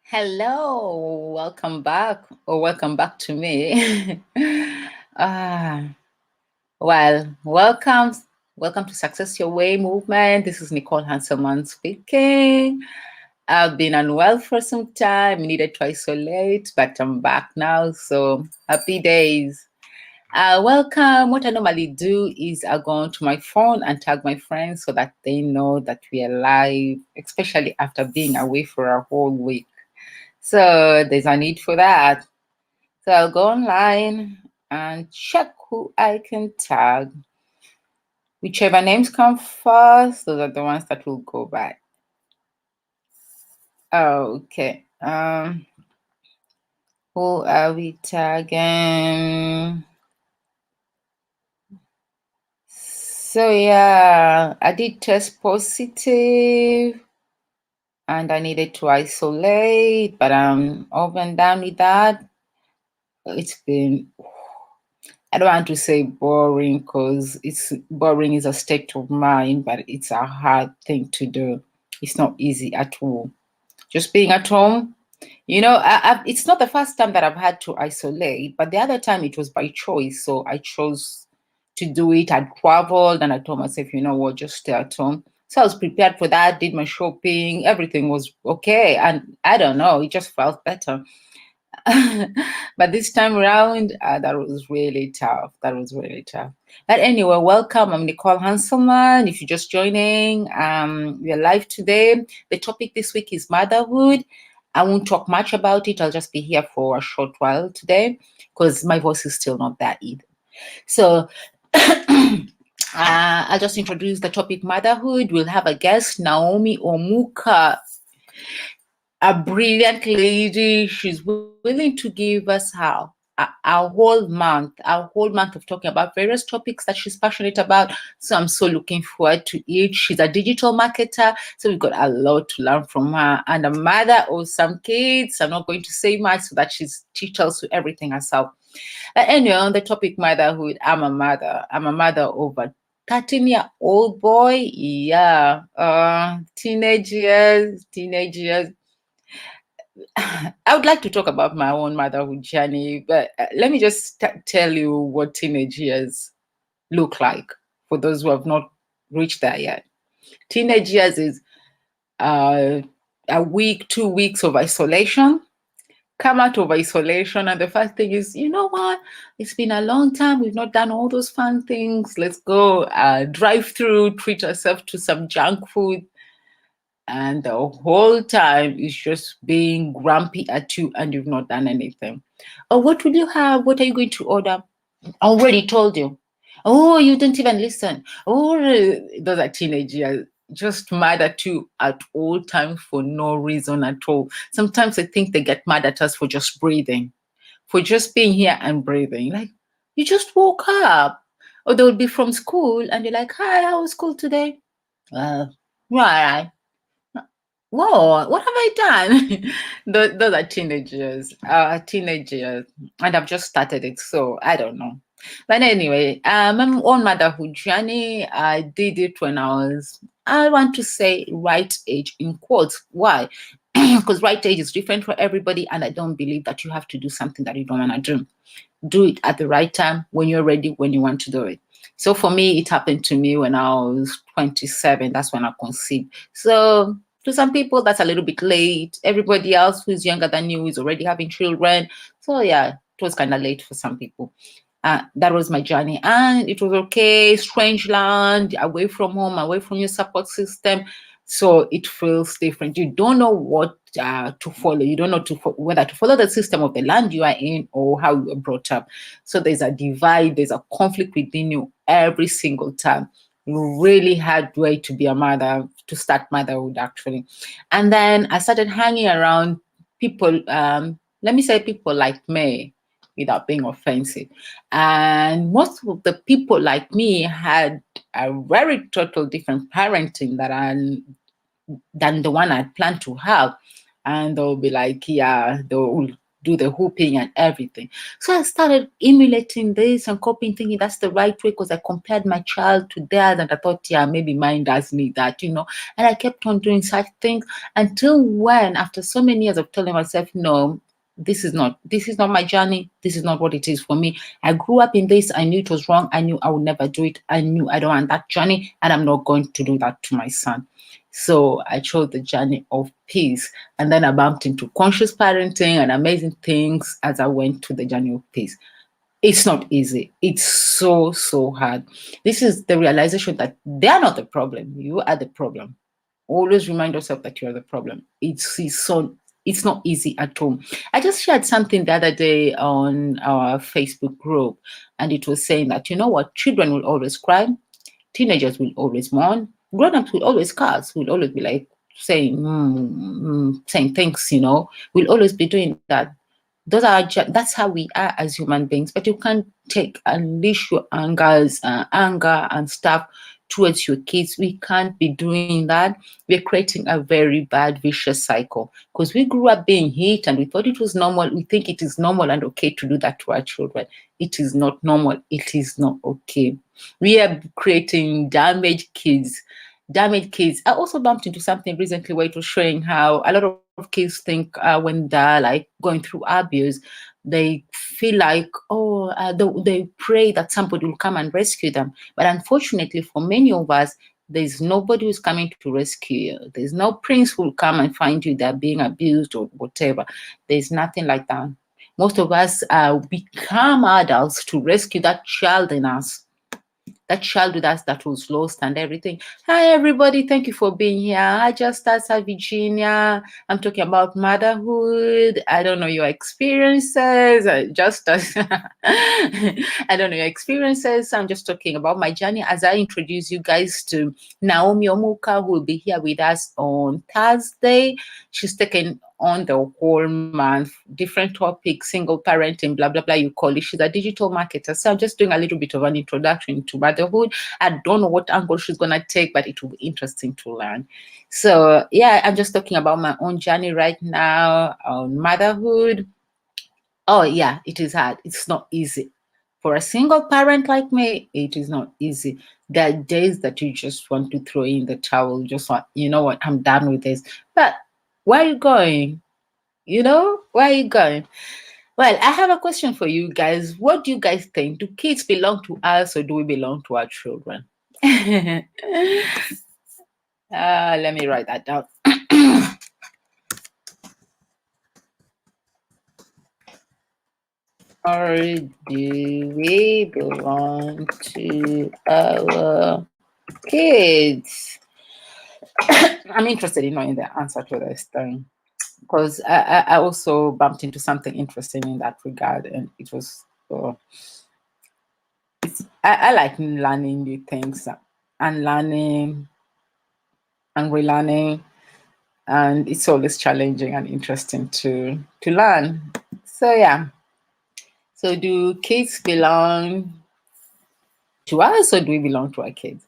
Hello, welcome back, or welcome back to me. ah, welcome to Success Your Way movement. This is Nicole Hanselman speaking. I've been unwell for some time, needed to isolate, but I'm back now. So happy days. Welcome. What I normally do is I go onto my phone and tag my friends so that they know that we are live, especially after being away for a whole week. So there's a need for that. So I'll go online and check who I can tag. Whichever names come first, those are the ones that will go by. Okay. Who are we tagging? So yeah, I did test positive and I needed to isolate, but I'm over and done with that. It's been, I don't want to say boring because it's boring is a state of mind, but it's a hard thing to do. It's not easy at all. Just being at home, it's not the first time that I've had to isolate, but the other time it was by choice. So I chose to do it. I traveled and I told myself, you know what, just stay at home. So I was prepared for that, did my shopping, everything was okay. And I don't know, it just felt better. But this time around, that was really tough. That was really tough. But anyway, welcome. I'm Nicole Hanselman. If you're just joining, we're live today. The topic this week is motherhood. I won't talk much about it. I'll just be here for a short while today because my voice is still not that either. So I'll just introduce the topic motherhood. We'll have a guest, Naomi Omuka, a brilliant lady. She's willing to give us a whole month of talking about various topics that she's passionate about. So I'm so looking forward to it. She's a digital marketer, so we've got a lot to learn from her. And a mother of some kids. I'm not going to say much so that she tells you everything herself. But anyway, on the topic motherhood, I'm a mother. I'm a mother of a 13-year-old boy. Yeah, teenage years. I would like to talk about my own motherhood journey, but let me just tell you what teenage years look like for those who have not reached that yet. Teenage years is a week, 2 weeks of isolation. Come out of isolation, and the first thing is, you know what? It's been a long time. We've not done all those fun things. Let's go drive through, treat ourselves to some junk food. And the whole time is just being grumpy at you and you've not done anything. Oh, what will you have? What are you going to order? I already told you. Oh, you didn't even listen. Oh, those are teenagers. Just mad at you at all times for no reason at all. Sometimes I think they get mad at us for just breathing, for just being here and breathing. Like, you just woke up. Or they will be from school and you're like, hi, how was school today? Right. Whoa, what have I done? Those are teenagers, and I've just started it, so I don't know. But anyway, my own motherhood journey, I did it when I want to say right age in quotes. Why? Because right age is different for everybody, and I don't believe that you have to do something that you don't want to do. Do it at the right time, when you're ready, when you want to do it. So for me, it happened to me when I was 27. That's when I conceived. So to some people, that's a little bit late. Everybody else who's younger than you is already having children. So yeah, it was kind of late for some people. That was my journey, and it was okay. Strange land, away from home, away from your support system. So it feels different. You don't know what to follow. You don't know whether to follow the system of the land you are in or how you were brought up. So there's a divide, there's a conflict within you every single time. Really hard way to be a mother, to start motherhood actually. And then I started hanging around people, let me say people like me, without being offensive. And most of the people like me had a very total different parenting than the one I planned to have. And they'll be like, yeah, they'll do the hooping and everything. So I started emulating this and copying, thinking that's the right way because I compared my child to theirs and I thought, yeah, maybe mine does need that, And I kept on doing such things until when, after so many years of telling myself, no, this is not my journey. This is not what it is for me. I grew up in this. I knew it was wrong. I knew I would never do it. I knew I don't want that journey, and I'm not going to do that to my son. So I chose the journey of peace. And then I bumped into conscious parenting and amazing things as I went to the journey of peace. It's not easy. It's so, so hard. This is the realization that they are not the problem. You are the problem. Always remind yourself that you are the problem. It's not easy at all. I just shared something the other day on our Facebook group, and it was saying that, you know what, children will always cry, teenagers will always mourn, grown-ups will always curse, will always be like saying, saying things, we'll always be doing that. That's how we are as human beings. But you can't unleash your anger and stuff towards your kids. We can't be doing that. We're creating a very bad vicious cycle because we grew up being hit and we thought it was normal. We think it is normal and okay to do that to our children. It is not normal. It is not okay. We are creating damaged kids. I also bumped into something recently where it was showing how a lot of kids think when they're like going through abuse, they feel like, they pray that somebody will come and rescue them. But unfortunately, for many of us, there's nobody who's coming to rescue you. There's no prince who will come and find you that being abused or whatever. There's nothing like that. Most of us become adults to rescue that child in us. That child with us that was lost and everything. Hi, everybody. Thank you for being here. Hi, Justice. Hi, Virginia. I'm talking about motherhood. I don't know your experiences. Justice. I don't know your experiences. I'm just talking about my journey as I introduce you guys to Naomi Omuka, who will be here with us on Thursday. She's taken on the whole month, different topics, single parenting, blah, blah, blah, you call it. She's a digital marketer. So I'm just doing a little bit of an introduction to motherhood. I don't know what angle she's going to take, but it will be interesting to learn. So yeah, I'm just talking about my own journey right now on motherhood. Oh yeah, it is hard. It's not easy. For a single parent like me, it is not easy. There are days that you just want to throw in the towel, just want, you know what, I'm done with this. But where are you going? Where are you going? Well, I have a question for you guys. What do you guys think? Do kids belong to us or do we belong to our children? Let me write that down. Or do we belong to our kids? I'm interested in knowing the answer to this thing because I also bumped into something interesting in that regard, and it was I like learning new things and learning and relearning, and it's always challenging and interesting to learn. So yeah. So do kids belong to us or do we belong to our kids?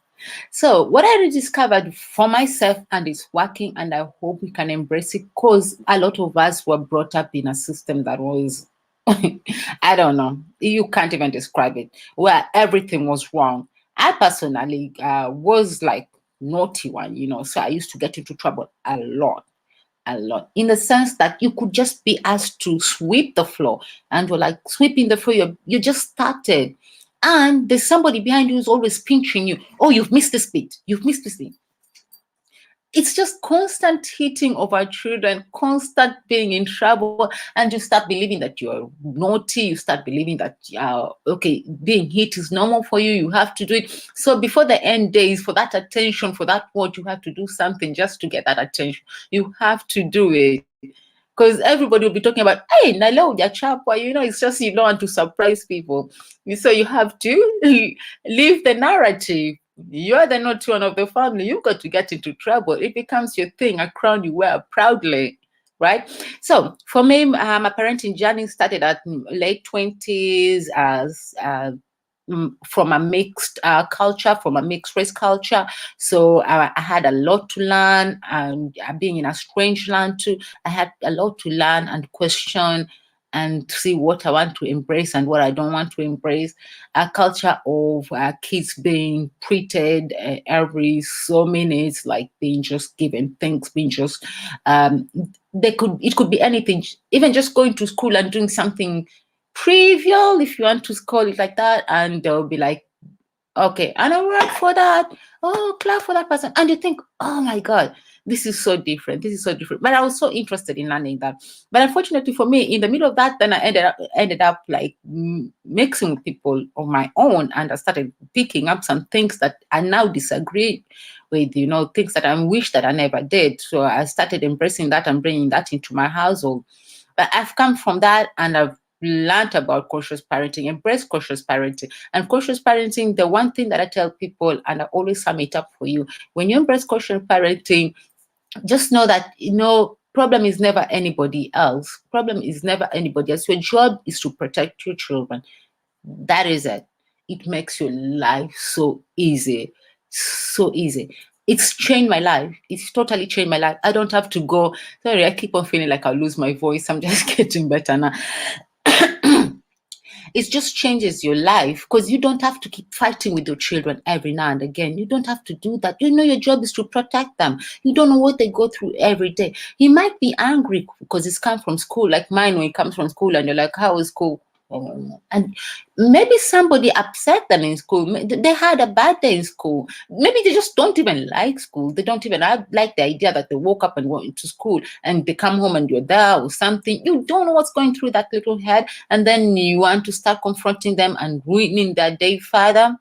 So what I discovered for myself, and it's working, and I hope we can embrace it, because a lot of us were brought up in a system that was, I don't know, you can't even describe it, where everything was wrong. I personally was like naughty one, so I used to get into trouble a lot, in the sense that you could just be asked to sweep the floor and you're like sweeping the floor, you just started, and there's somebody behind you who's always pinching you. Oh, you've missed this bit, it's just constant hitting of our children, constant being in trouble, and you start believing that you're naughty. You start believing that okay, being hit is normal for you. You have to do it. So before the end days, for that attention, for that word, you have to do something just to get that attention. You have to do it. Because everybody will be talking about, hey, Nalo Chapwa, it's just you don't want to surprise people. So you have to leave the narrative. You're the naughty one of the family. You've got to get into trouble. It becomes your thing, a crown you wear proudly, right? So for me, my parenting journey started at late 20s as from a mixed culture, from a mixed race culture. So I had a lot to learn, and being in a strange land too, I had a lot to learn and question and see what I want to embrace and what I don't want to embrace. A culture of kids being treated every so minutes, like being just given things, being just it could be anything, even just going to school and doing something trivial, if you want to call it like that, and they'll be like, okay, and I work for that. Oh, clap for that person. And you think, oh my God, this is so different. This is so different. But I was so interested in learning that. But unfortunately for me, in the middle of that, then I ended up like mixing with people of my own, and I started picking up some things that I now disagree with, things that I wish that I never did. So I started embracing that and bringing that into my household. But I've come from that, and I've learned about cautious parenting, embrace cautious parenting. And cautious parenting, the one thing that I tell people, and I always sum it up for you, when you embrace cautious parenting, just know that, problem is never anybody else. Problem is never anybody else. Your job is to protect your children. That is it. It makes your life so easy. So easy. It's changed my life. It's totally changed my life. I don't have to go. Sorry, I keep on feeling like I'll lose my voice. I'm just getting better now. It just changes your life, because you don't have to keep fighting with your children every now and again. You don't have to do that. Your job is to protect them. You don't know what they go through every day. He might be angry because he's come from school, like mine, when he comes from school and you're like, how is school? And maybe somebody upset them in school. They had a bad day in school. Maybe they just don't even like school. They don't even like the idea that they woke up and went to school and they come home and you're there or something. You don't know what's going through that little head. And then you want to start confronting them and ruining their day further.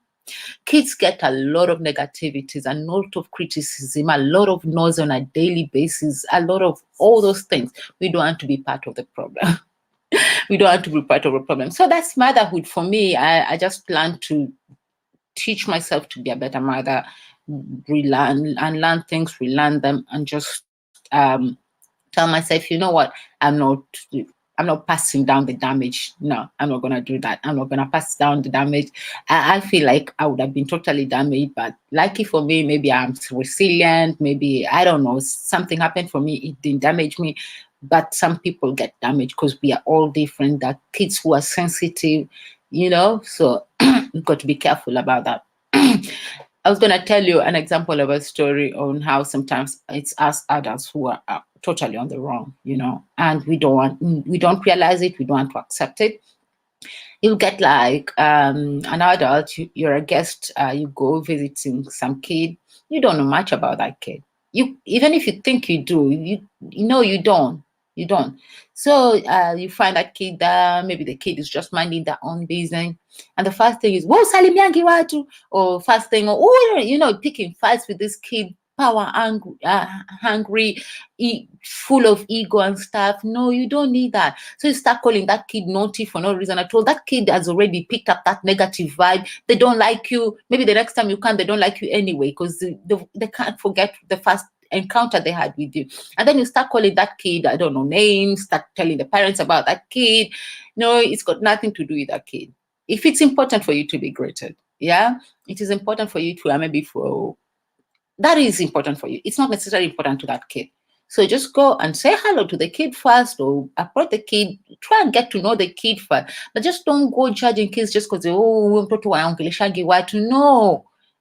Kids get a lot of negativities, a lot of criticism, a lot of noise on a daily basis, a lot of all those things. We don't want to be part of the problem. We don't want to be part of a problem. So that's motherhood for me. I just plan to teach myself to be a better mother, learn things, relearn them, and just tell myself, you know what, I'm not passing down the damage. No, I'm not gonna do that. I'm not gonna pass down the damage. I feel like I would have been totally damaged, but lucky for me, maybe I'm resilient. Maybe I don't know, something happened for me. It didn't damage me. But some people get damaged because we are all different. That kids who are sensitive, so we've got to be careful about that. I was going to tell you an example of a story on how sometimes it's us adults who are totally on the wrong, and we don't realize it. We don't want to accept it. You get like an adult, you're a guest, you go visiting some kid, you don't know much about that kid. Even if you think you do, you don't. You don't. So you find that kid there, maybe the kid is just minding their own business. And the first thing is, whoa, salimiangi watu, or first thing, picking fights with this kid, power hungry, full of ego and stuff. No, you don't need that. So you start calling that kid naughty for no reason at all. That kid has already picked up that negative vibe. They don't like you. Maybe the next time you come, they don't like you anyway, because they can't forget the first encounter they had with you. And then you start calling that kid, I don't know, names, start telling the parents about that kid. No, it's got nothing to do with that kid. If it's important for you to be greeted, yeah, it is important for you to that is important for you. It's not necessarily important to that kid. So just go and say hello to the kid first, or approach the kid, try and get to know the kid first. But just don't go judging kids just because no.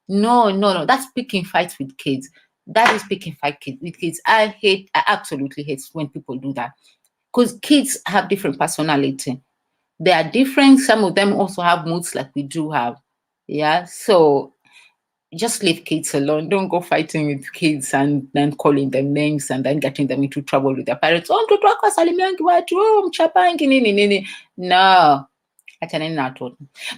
That's picking fights with kids. That is picking fights with kids. I absolutely hate when people do that, because kids have different personality. They are different. Some of them also have moods like we do have. Yeah. So just leave kids alone. Don't go fighting with kids and then calling them names and then getting them into trouble with their parents. Oh, mtoto wako asalimiangi watu, mchapangi nini. No. But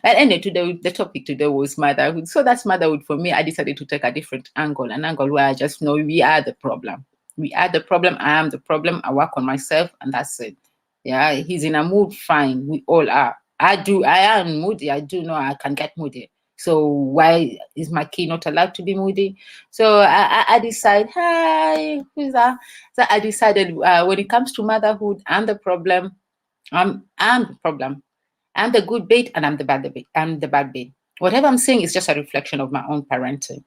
anyway, today the topic today was motherhood. So that's motherhood for me. I decided to take a different angle, an angle where I just know we are the problem. We are the problem. I am the problem. I work on myself, and that's it. Yeah, he's in a mood, fine. We all are. I am moody. I do know I can get moody. So why is my kid not allowed to be moody? So I decide, hi, who's that? So I decided when it comes to motherhood, I'm the problem. I'm the problem. I'm the good bit and I'm the bad bit. I'm the bad bit. Whatever I'm saying is just a reflection of my own parenting.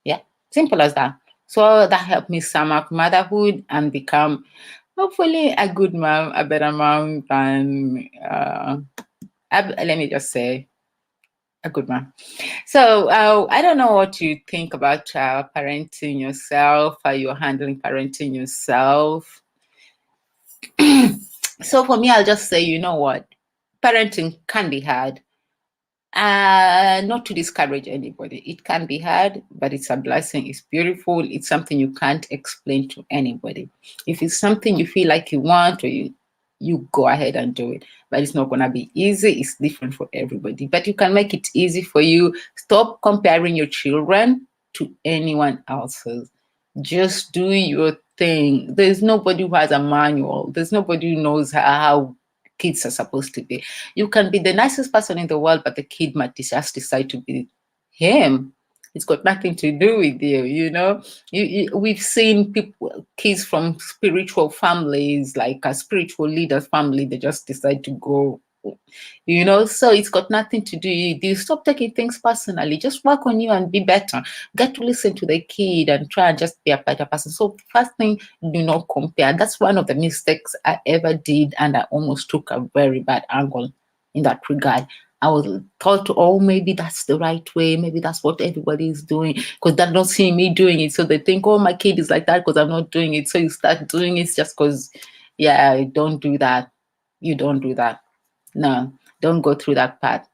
Yeah, simple as that. So that helped me sum up motherhood and become Hopefully, a good mom, a better mom than, let me just say, a good mom. So I don't know what you think about parenting yourself, how you're handling parenting yourself. So for me, I'll just say, you know what? Parenting can be hard. Not to discourage anybody. It can be hard, but it's a blessing. It's beautiful. It's something you can't explain to anybody. If it's something you feel like you want, or you go ahead and do it. But it's not gonna be easy. It's different for everybody. But you can make it easy for you. Stop comparing your children to anyone else's. Just do your thing. There's nobody who has a manual. There's nobody who knows how kids are supposed to be. You can be the nicest person in the world, but the kid might just decide to be him. It's got nothing to do with you, you know. We've seen people, kids from spiritual families, like a spiritual leader family, they just decide to go, you know. So it's got nothing to do. You stop taking things personally. Just work on you and be better. Get to listen to the kid and try and just be a better person. So first thing, do not compare. That's one of the mistakes I ever did, and I almost took a very bad angle in that regard. I was thought, oh, maybe that's the right way. Maybe that's what everybody is doing because they're not seeing me doing it. So they think, oh, my kid is like that because I'm not doing it. So you start doing it just because, yeah, don't do that. You don't do that. No, don't go through that path.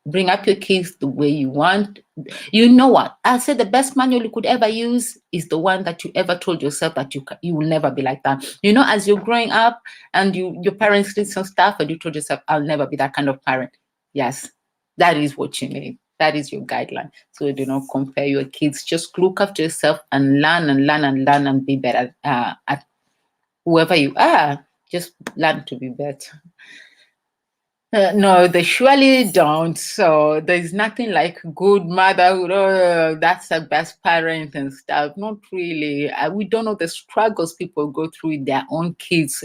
Bring up your kids the way you want. You know what? I said the best manual you could ever use is the one that you ever told yourself that you will never be like that. You know, as you're growing up and your parents did some stuff and you told yourself, I'll never be that kind of parent. Yes, that is what you need. That is your guideline. So do not compare your kids. Just look after yourself and learn and learn and learn and be better at whoever you are. Just learn to be better. No, they surely don't. So there's nothing like good motherhood. Oh, that's the best parent and stuff. Not really. We don't know the struggles people go through with their own kids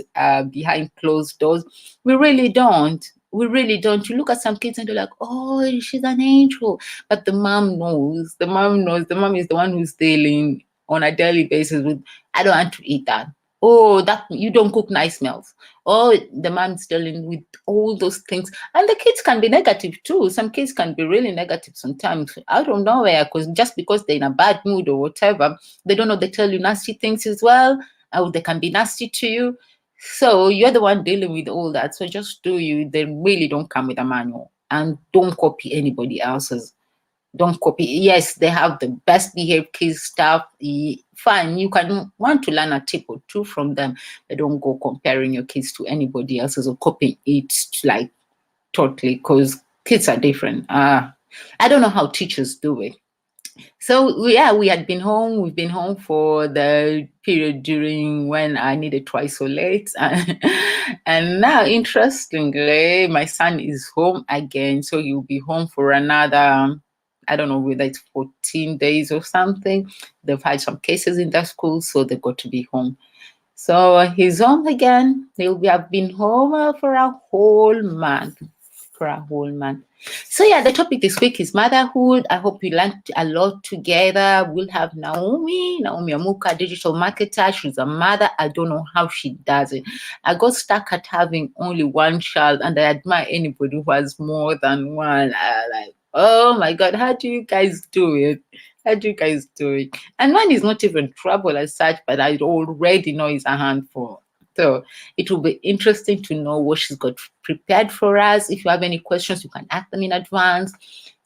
behind closed doors. We really don't. We really don't. You look at some kids and they're like, oh, she's an angel. But the mom knows. The mom knows. The mom is the one who's dealing on a daily basis with, I don't want to eat that. Oh, that you don't cook nice meals. Oh, the mom's dealing with all those things. And the kids can be negative too. Some kids can be really negative sometimes out of nowhere because just because they're in a bad mood or whatever, they don't know they tell you nasty things as well. Or they can be nasty to you. So you're the one dealing with all that. So just do you. They really don't come with a manual. And don't copy anybody else's. Don't copy. Yes, they have the best behaved kids stuff. Fine, you can want to learn a tip or two from them, but don't go comparing your kids to anybody else's or copying it like totally because kids are different. I don't know how teachers do it. So yeah, we had been home. We've been home for the period during when I needed to isolate, and now interestingly, my son is home again. So he'll be home for another. I don't know whether it's 14 days or something. They've had some cases in their school, so they've got to be home. So he's home again. He'll be have been home for a whole month. For a whole month. So yeah, the topic this week is motherhood. I hope you learned a lot together. We'll have Naomi Amuka, digital marketer. She's a mother. I don't know how she does it. I got stuck at having only one child, and I admire anybody who has more than one. Like, oh my God, how do you guys do it? How do you guys do it? And mine is not even trouble as such, but I already know it's a handful. So it will be interesting to know what she's got prepared for us. If you have any questions, you can ask them in advance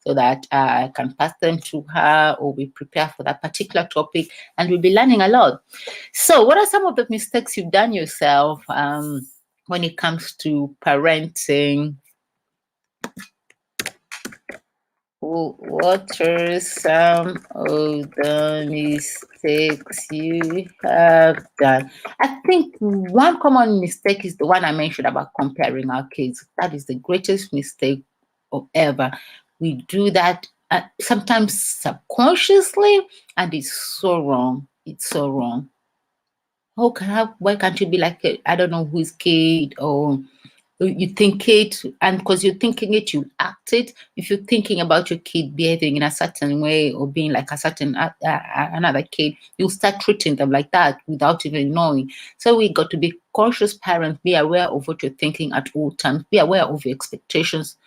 so that I can pass them to her or we prepare for that particular topic and we'll be learning a lot. So what are some of the mistakes you've done yourself when it comes to parenting? What are some of the mistakes you have done? I think one common mistake is the one I mentioned about comparing our kids. That is the greatest mistake of ever. We do that sometimes subconsciously, and it's so wrong. It's so wrong. Why can't you be like, I don't know whose kid or You think it, and because you're thinking it, you act it. If you're thinking about your kid behaving in a certain way or being like a certain another kid, you start treating them like that without even knowing. So we got to be conscious parents, be aware of what you're thinking at all times, be aware of your expectations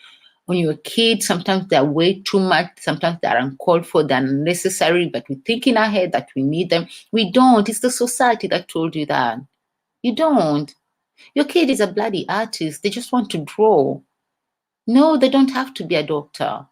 on your kids. Sometimes they're way too much, sometimes they're uncalled for, they're unnecessary, but we think in our head that we need them. We don't. It's the society that told you that. You don't. Your kid is a bloody artist. They just want to draw. No, they don't have to be a doctor.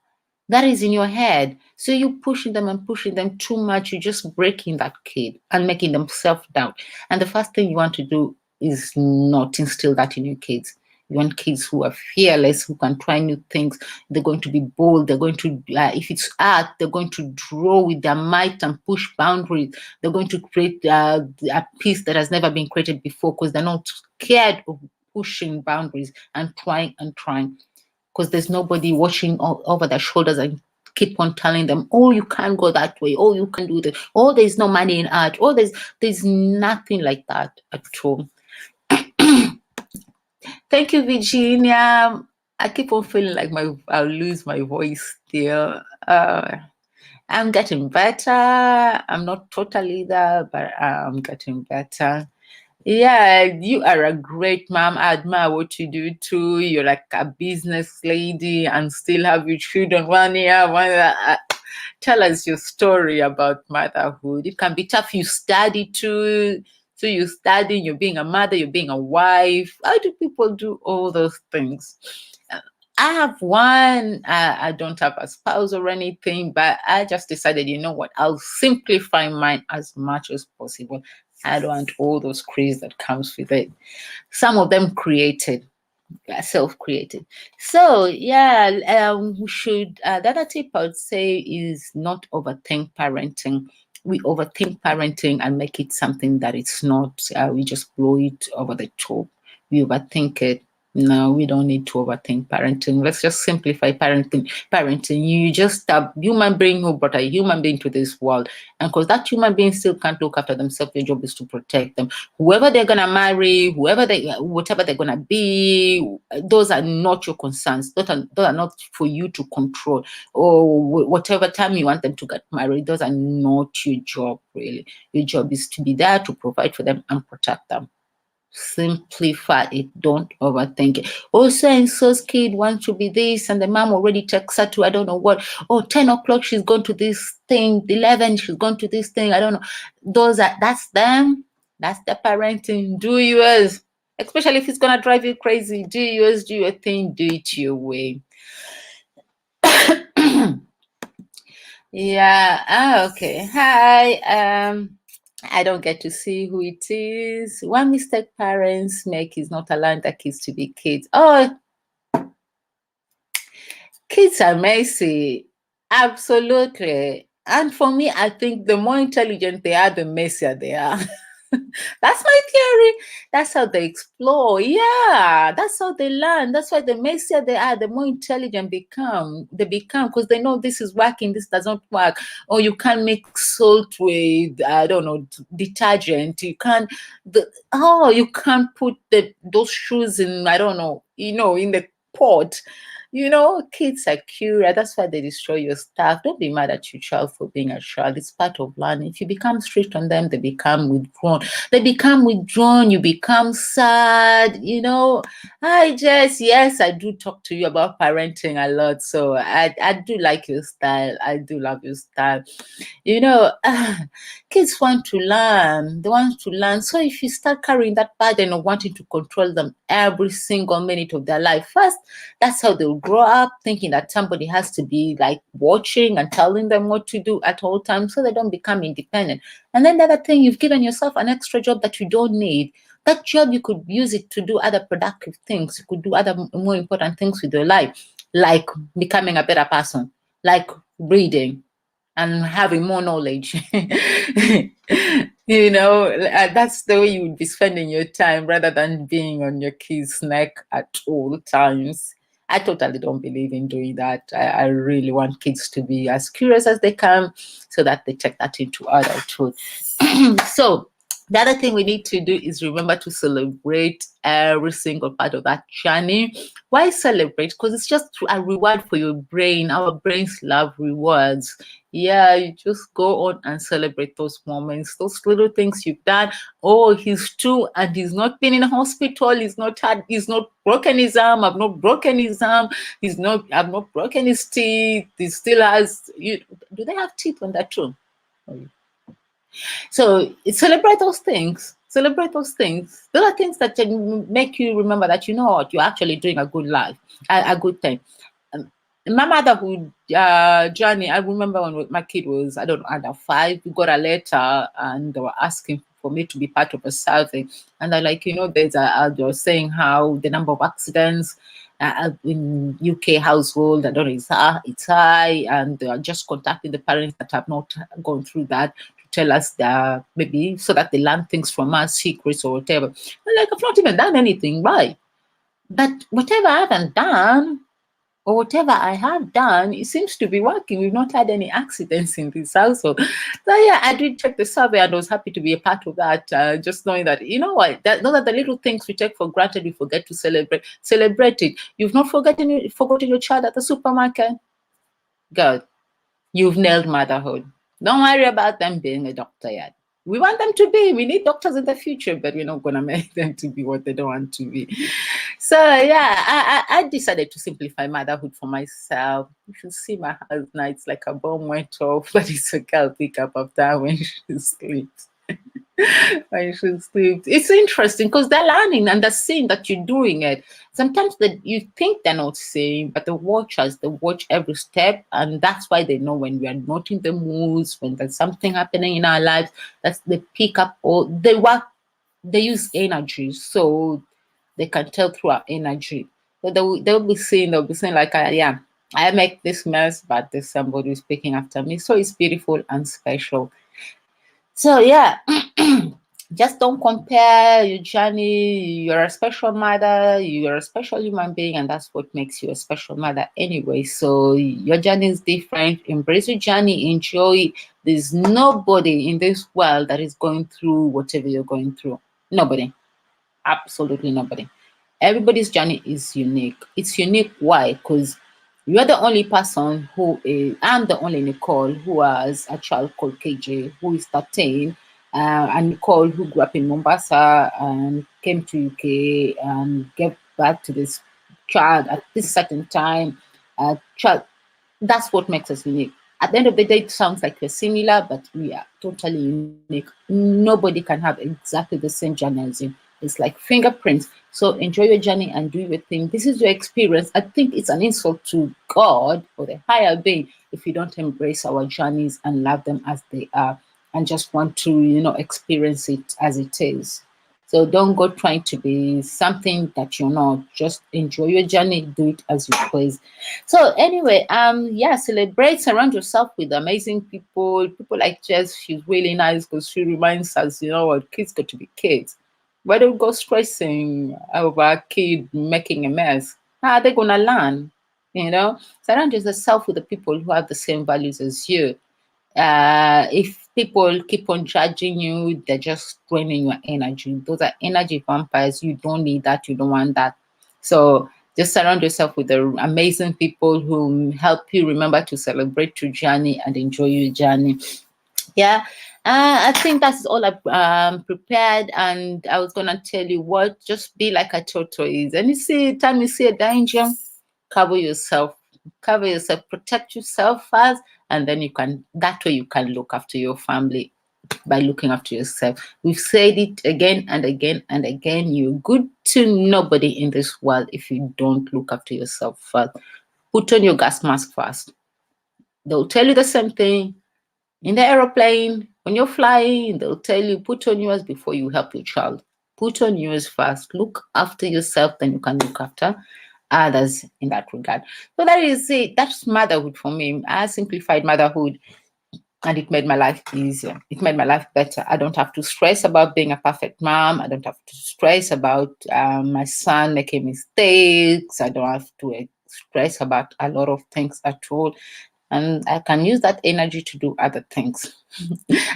That is in your head. So you're pushing them and pushing them too much. You're just breaking that kid and making them self-doubt. And the first thing you want to do is not instill that in your kids. You want kids who are fearless, who can try new things. They're going to be bold. They're going to, if it's art, they're going to draw with their might and push boundaries. They're going to create a piece that has never been created before because they're not scared of pushing boundaries and trying and trying, because there's nobody watching over their shoulders and keep on telling them, oh, you can't go that way, oh, you can do this, oh, there's no money in art, oh, there's nothing like that at all. Thank you, Virginia. I keep on feeling like I'll lose my voice still. I'm getting better. I'm not totally there, but I'm getting better. Yeah, you are a great mom. I admire what you do too. You're like a business lady and still have your children 1 year, 1 year. Tell us your story about motherhood. It can be tough. You study too. So you're studying, you're being a mother, you're being a wife. How do people do all those things? I have one. I don't have a spouse or anything, but I just decided, you know what? I'll simplify mine as much as possible. I don't want all those craze that comes with it. Some of them created, self-created. So yeah, we should. The other tip I would say is not overthink parenting. We overthink parenting and make it something that it's not. We just blow it over the top. We overthink it. No, we don't need to overthink parenting. Let's just simplify parenting. You just a human being who brought a human being to this world, and because that human being still can't look after themselves, your job is to protect them. Whoever they're gonna marry, whatever they're gonna be, those are not your concerns. Those are not for you to control. Or whatever time you want them to get married, those are not your job really. Your job is to be there to provide for them and protect them. Simplify it, don't overthink it. Also, and so's kid wants to be this, and the mom already takes her to I don't know what. Oh, 10 o'clock she's gone to this thing, 11 she's gone to this thing. I don't know. That's them. That's the parenting. Do yours. Especially if it's gonna drive you crazy. Do yours, do your thing, do it your way. Yeah. Okay. Hi. I don't get to see who it is. One mistake parents make is not allowing their kids to be kids. Oh, kids are messy. Absolutely. And for me, I think the more intelligent they are, the messier they are. That's my theory. That's how they explore. Yeah, that's how they learn. That's why the messier they are, the more intelligent they become because they know this is working, this doesn't work. Or you can't mix salt with I don't know detergent. You can't. You can't put those shoes in I don't know. In the pot. Kids are curious. That's why they destroy your stuff. Don't be mad at your child for being a child. It's part of learning. If you become strict on them, they become withdrawn. You become sad. Yes, I do talk to you about parenting a lot. So I do like your style. I do love your style. Kids want to learn. They want to learn. So if you start carrying that burden of wanting to control them every single minute of their life, first, that's how they'll grow up thinking that somebody has to be like watching and telling them what to do at all times so they don't become independent. And then the other thing, you've given yourself an extra job that you don't need. That job, you could use it to do other productive things. You could do other more important things with your life, like becoming a better person, like reading and having more knowledge. That's the way you would be spending your time rather than being on your kid's neck at all times. I totally don't believe in doing that. I really want kids to be as curious as they can so that they take that into adulthood. So The other thing we need to do is remember to celebrate every single part of that journey. Why celebrate? Because it's just a reward for your brain. Our brains love rewards. Yeah, you just go on and celebrate those moments, those little things you've done. Oh, he's two and he's not been in a hospital. He's not broken his arm. I've not broken his arm. I've not broken his teeth. He still has, do they have teeth on that too? So celebrate those things. Celebrate those things. Those are things that can make you remember that you know what you're actually doing a good life, a good thing. My motherhood journey. I remember when my kid was, I don't know, under 5. We got a letter and they were asking for me to be part of a survey. And I like, they were saying how the number of accidents in UK household, I don't know, it's high, and they are just contacting the parents that have not gone through that to tell us that maybe so that they learn things from us, secrets or whatever. I'm like, I've not even done anything right. But whatever I haven't done, or whatever I have done, it seems to be working. We've not had any accidents in this household. So yeah, I did check the survey and I was happy to be a part of that. Just knowing that, you know what, those are the little things we take for granted. We forget to celebrate. Celebrate it. You've not forgotten your child at the supermarket. Good. You've nailed motherhood. Don't worry about them being a doctor yet. We want them to be. We need doctors in the future, but we're not gonna make them to be what they don't want to be. So yeah, I decided to simplify motherhood for myself. You should see my house now. It's like a bomb went off, but it's a girl pick up after when she sleeps. I should sleep. It's interesting because they're learning and they're seeing that you're doing it. Sometimes that you think they're not seeing, but they watch every step, and that's why they know when we are not in the moods, when there's something happening in our lives. That's they pick up or they work. They use energy, so they can tell through our energy. So they'll be saying like, yeah, I make this mess, but there's somebody who's picking after me. So it's beautiful and special. So yeah, just don't compare your journey. You're a special mother, you're a special human being, and that's what makes you a special mother anyway. So your journey is different. Embrace your journey, enjoy it. There's nobody in this world that is going through whatever you're going through. Nobody. Absolutely nobody. Everybody's journey is unique. It's unique. Why? Because you're the only person who is, I'm the only Nicole who has a child called KJ who is 13, and Nicole who grew up in Mombasa and came to UK and gave birth to this child at this certain time. Child, that's what makes us unique. At the end of the day, it sounds like we're similar, but we are totally unique. Nobody can have exactly the same journey as you. It's like fingerprints. So enjoy your journey and do your thing. This is your experience. I think it's an insult to God or the higher being if you don't embrace our journeys and love them as they are and just want to, experience it as it is. So don't go trying to be something that you're not. Just enjoy your journey, do it as you please. So anyway, yeah, celebrate, surround yourself with amazing people. People like Jess, she's really nice because she reminds us, you know what, kids got to be kids. Why don't we go stressing over a kid making a mess? How are they gonna learn? Surround yourself with the people who have the same values as you. If people keep on judging you, they're just draining your energy. Those are energy vampires. You don't need that. You don't want that. So just surround yourself with the amazing people who help you remember to celebrate your journey and enjoy your journey. Yeah, I think that's all I've prepared, and I was gonna tell you what, just be like a tortoise. And time you see a danger, cover yourself, protect yourself first, and then that way you can look after your family by looking after yourself. We've said it again and again and again. You're good to nobody in this world if you don't look after yourself first. Put on your gas mask first. They'll tell you the same thing in the aeroplane, when you're flying, they'll tell you put on yours before you help your child. Put on yours first. Look after yourself, then you can look after others in that regard. So that is it. That's motherhood for me. I simplified motherhood and it made my life easier. It made my life better. I don't have to stress about being a perfect mom. I don't have to stress about my son making mistakes. I don't have to stress about a lot of things at all. and I can use that energy to do other things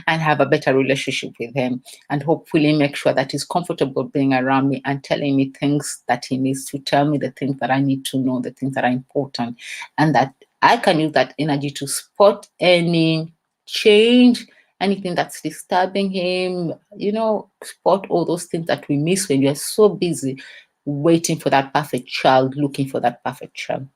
and have a better relationship with him, and hopefully make sure that he's comfortable being around me and telling me things that he needs to tell me, the things that I need to know, the things that are important, and that I can use that energy to spot any change, anything that's disturbing him, spot all those things that we miss when you're so busy waiting for that perfect child, looking for that perfect child.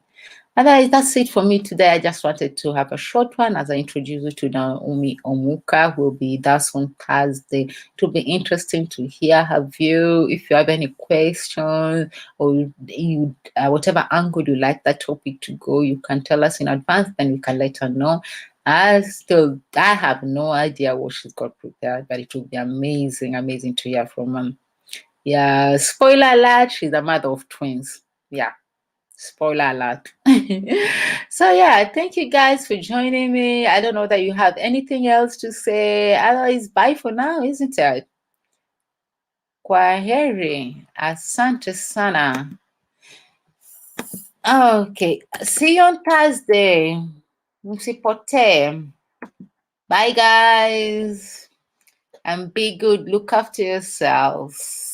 Otherwise, that's it for me today. I just wanted to have a short one as I introduce you to Naomi Omuka, who will be with us on Thursday. It will be interesting to hear her view. If you have any questions, or whatever angle you like that topic to go, you can tell us in advance, then we can let her know. I have no idea what she's got prepared, but it will be amazing, amazing to hear from her. Yeah, spoiler alert, she's a mother of twins. Yeah. Spoiler alert. So yeah, thank you guys for joining me. I don't know that you have anything else to say. Otherwise, bye for now, isn't it? Kwaheri. Asante sana. Okay. See you on Thursday. Msipotee. Bye guys. And be good. Look after yourselves.